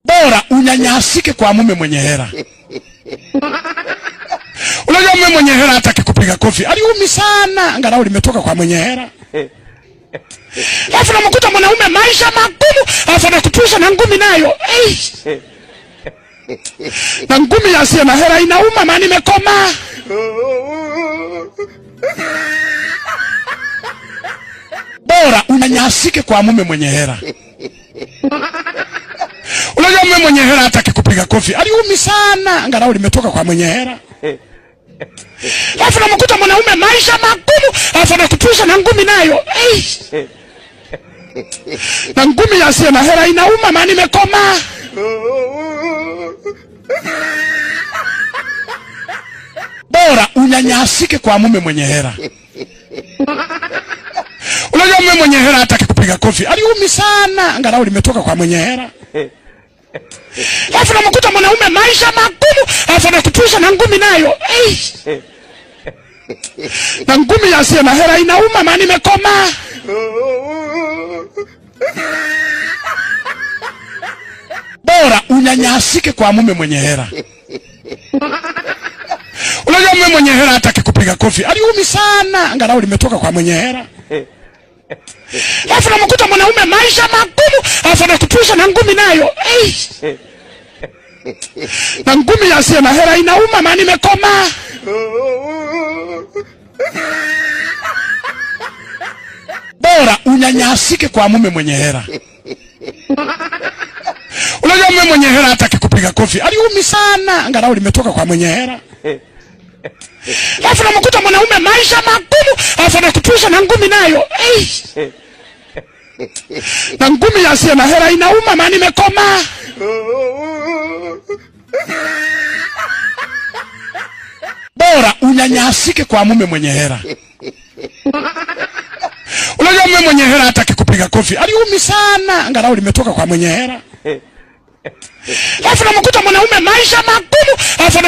Bora unyanyasike kwa mume mwenye hela. Unajua mume mwenye hela hata akikupiga kofi aliumi sana, angalau limetoka kwa mwenye hela. Alafu namkuta mwanaume maisha magumu, alafu anakutusha na ngumi nayo. Na ngumi yasiyo na hela inauma, maana nimekoma. Bora unyanyasike kwa mume mwenye hela. Unajua mume mwenye hela hata akikupiga kofi aliumi sana, angalau limetoka kwa mwenye hela. Alafu namkuta mwanaume maisha magumu, alafu anakutusha na ngumi nayo. Na ngumi yasiyo na hela inauma, maana nimekoma. Bora unyanyasike kwa mume mwenye hela. Unajua mume mwenye hela hata akikupiga kofi aliumi sana, angalau limetoka kwa mwenye hela. Alafu namkuta mwanaume maisha magumu, alafu anakutusha na ngumi nayo. Na ngumi yasiyo na hela inauma, maana nimekoma. Bora unyanyasike kwa mume mwenye hela. Unajua mume mwenye hela hata akikupiga kofi aliumi sana, angalau limetoka kwa mwenye hela. Alafu namkuta mwanaume maisha magumu, alafu anakutusha na ngumi nayo. Na ngumi yasiyo na hela inauma, maana nimekoma. Bora unyanyasike kwa mume mwenye hela. Unajua mume mwenye hela hata akikupiga kofi aliumi sana, angalau limetoka kwa mwenye hela. Alafu namkuta mwanaume maisha magumu, alafu anakutusha na ngumi nayo. Na ngumi yasiyo na hela inauma, maana nimekoma. Bora unyanyasike kwa mume mwenye hela. Unajua mume mwenye hela hata akikupiga kofi aliumi sana, angalau limetoka kwa mwenye hela. Alafu namkuta mwanaume maisha magumu, alafu